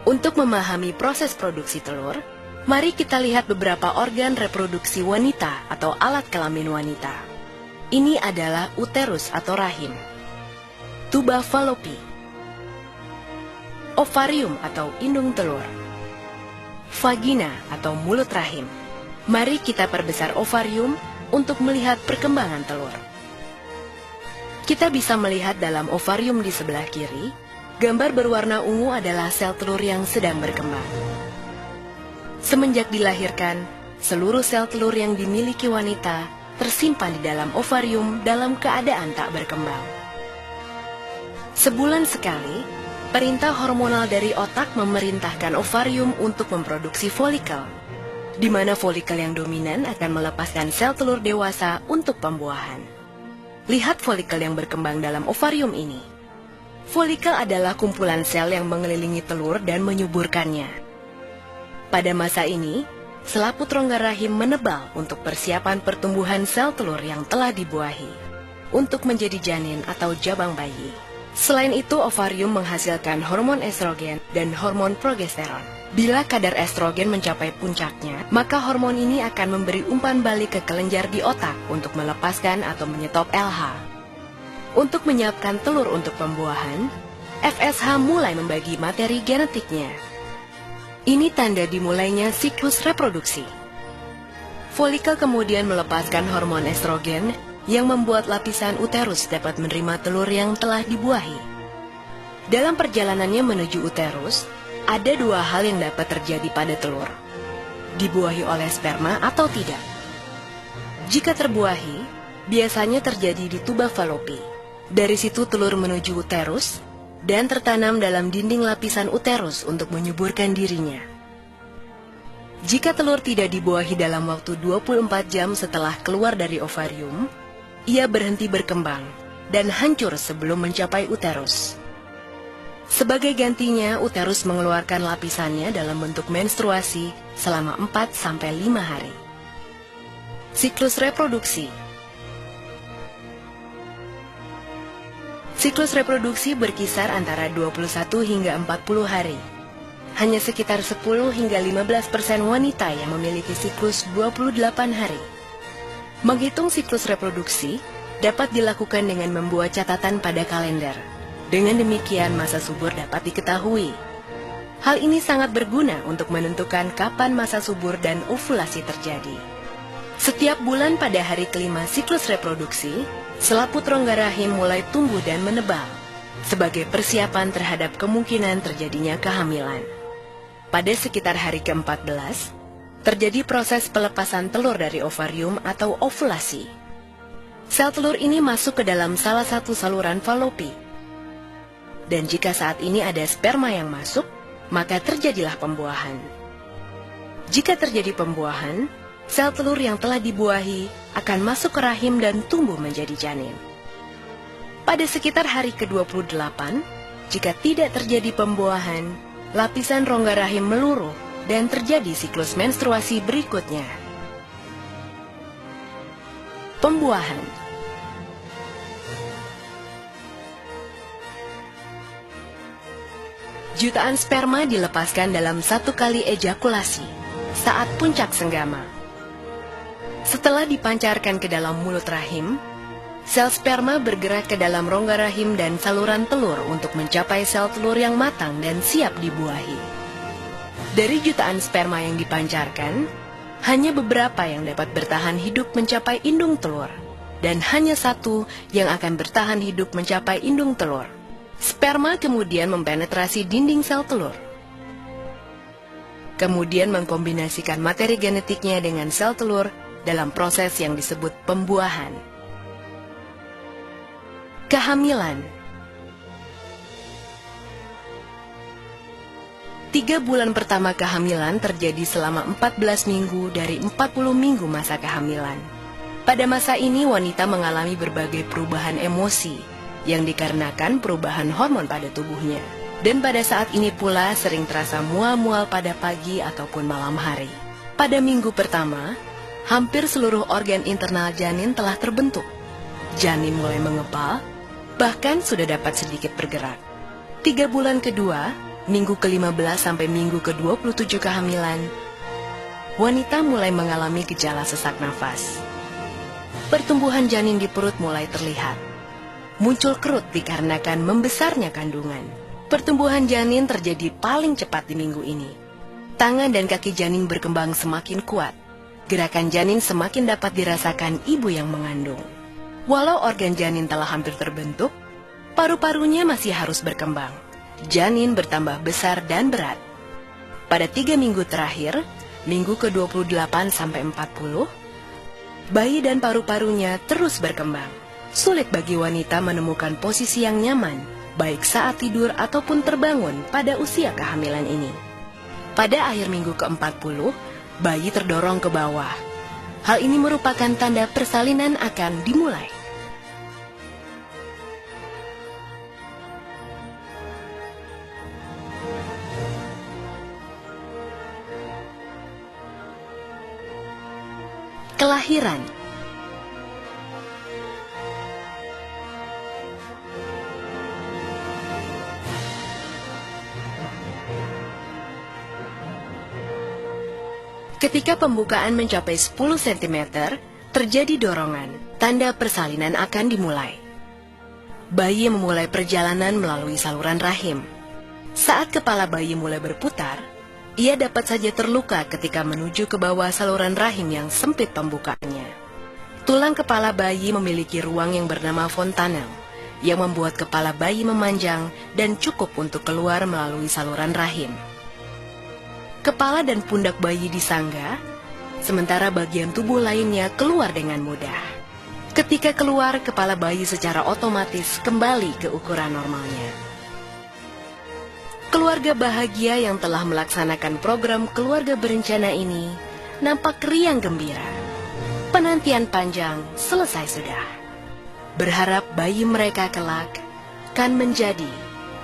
Untuk memahami proses produksi telur, mari kita lihat beberapa organ reproduksi wanita atau alat kelamin wanita. Ini adalah uterus atau rahim, tuba falopi, ovarium atau indung telur, vagina atau mulut rahim. Mari kita perbesar ovarium untuk melihat perkembangan telur. Kita bisa melihat dalam ovarium di sebelah kiri, gambar berwarna ungu adalah sel telur yang sedang berkembang. Semenjak dilahirkan, seluruh sel telur yang dimiliki wanita tersimpan di dalam ovarium dalam keadaan tak berkembang. Sebulan sekali, perintah hormonal dari otak memerintahkan ovarium untuk memproduksi folikel, di mana folikel yang dominan akan melepaskan sel telur dewasa untuk pembuahan. Lihat folikel yang berkembang dalam ovarium ini. Folikel adalah kumpulan sel yang mengelilingi telur dan menyuburkannya. Pada masa ini, selaput rongga rahim menebal untuk persiapan pertumbuhan sel telur yang telah dibuahi, untuk menjadi janin atau jabang bayi. Selain itu, ovarium menghasilkan hormon estrogen dan hormon progesteron. Bila kadar estrogen mencapai puncaknya, maka hormon ini akan memberi umpan balik ke kelenjar di otak untuk melepaskan atau menyetop LH. Untuk menyiapkan telur untuk pembuahan, FSH mulai membagi materi genetiknya. Ini tanda dimulainya siklus reproduksi. Folikel kemudian melepaskan hormon estrogen yang membuat lapisan uterus dapat menerima telur yang telah dibuahi. Dalam perjalanannya menuju uterus, ada dua hal yang dapat terjadi pada telur: dibuahi oleh sperma atau tidak. Jika terbuahi, biasanya terjadi di tuba falopi. Dari situ telur menuju uterus dan tertanam dalam dinding lapisan uterus untuk menyuburkan dirinya. Jika telur tidak dibuahi dalam waktu 24 jam setelah keluar dari ovarium, ia berhenti berkembang dan hancur sebelum mencapai uterus. Sebagai gantinya, uterus mengeluarkan lapisannya dalam bentuk menstruasi selama 4-5 hari. Siklus reproduksi. Siklus reproduksi berkisar antara 21 hingga 40 hari. Hanya sekitar 10 hingga 15% wanita yang memiliki siklus 28 hari. Menghitung siklus reproduksi dapat dilakukan dengan membuat catatan pada kalender. Dengan demikian, masa subur dapat diketahui. Hal ini sangat berguna untuk menentukan kapan masa subur dan ovulasi terjadi. Setiap bulan pada hari kelima siklus reproduksi, selaput rongga rahim mulai tumbuh dan menebal, sebagai persiapan terhadap kemungkinan terjadinya kehamilan. Pada sekitar hari ke-14, terjadi proses pelepasan telur dari ovarium atau ovulasi. Sel telur ini masuk ke dalam salah satu saluran falopi. Dan jika saat ini ada sperma yang masuk, maka terjadilah pembuahan. Jika terjadi pembuahan, sel telur yang telah dibuahi akan masuk ke rahim dan tumbuh menjadi janin. Pada sekitar hari ke-28, jika tidak terjadi pembuahan, lapisan rongga rahim meluruh dan terjadi siklus menstruasi berikutnya. Pembuahan. Jutaan sperma dilepaskan dalam satu kali ejakulasi saat puncak senggama. Setelah dipancarkan ke dalam mulut rahim, sel sperma bergerak ke dalam rongga rahim dan saluran telur untuk mencapai sel telur yang matang dan siap dibuahi. Dari jutaan sperma yang dipancarkan, hanya beberapa yang dapat bertahan hidup mencapai indung telur, dan hanya satu yang akan bertahan hidup mencapai indung telur. Sperma kemudian mempenetrasi dinding sel telur. Kemudian mengkombinasikan materi genetiknya dengan sel telur dalam proses yang disebut pembuahan. Kehamilan. 3 bulan pertama kehamilan terjadi selama 14 minggu dari 40 minggu masa kehamilan. Pada masa ini wanita mengalami berbagai perubahan emosi yang dikarenakan perubahan hormon pada tubuhnya. Dan pada saat ini pula sering terasa mual-mual pada pagi ataupun malam hari. Pada minggu pertama, hampir seluruh organ internal janin telah terbentuk. Janin mulai mengepal, bahkan sudah dapat sedikit bergerak. 3 bulan kedua, Minggu ke-15 sampai minggu ke-27 kehamilan, wanita mulai mengalami gejala sesak nafas. Pertumbuhan janin di perut mulai terlihat. Muncul kerut dikarenakan membesarnya kandungan. Pertumbuhan janin terjadi paling cepat di minggu ini. Tangan dan kaki janin berkembang semakin kuat. Gerakan janin semakin dapat dirasakan ibu yang mengandung. Walau organ janin telah hampir terbentuk, paru-parunya masih harus berkembang. Janin bertambah besar dan berat. Pada 3 minggu terakhir, minggu ke-28 sampai 40, bayi dan paru-parunya terus berkembang. Sulit bagi wanita menemukan posisi yang nyaman, baik saat tidur ataupun terbangun pada usia kehamilan ini. Pada akhir minggu ke-40, bayi terdorong ke bawah. Hal ini merupakan tanda persalinan akan dimulai. Kelahiran. Ketika pembukaan mencapai 10 cm, terjadi dorongan, tanda persalinan akan dimulai. Bayi memulai perjalanan melalui saluran rahim. Saat kepala bayi mulai berputar, ia dapat saja terluka ketika menuju ke bawah saluran rahim yang sempit pembukaannya. Tulang kepala bayi memiliki ruang yang bernama fontanel, yang membuat kepala bayi memanjang dan cukup untuk keluar melalui saluran rahim. Kepala dan pundak bayi disangga, sementara bagian tubuh lainnya keluar dengan mudah. Ketika keluar, kepala bayi secara otomatis kembali ke ukuran normalnya. Keluarga bahagia yang telah melaksanakan program keluarga berencana ini nampak riang gembira. Penantian panjang selesai sudah. Berharap bayi mereka kelak kan menjadi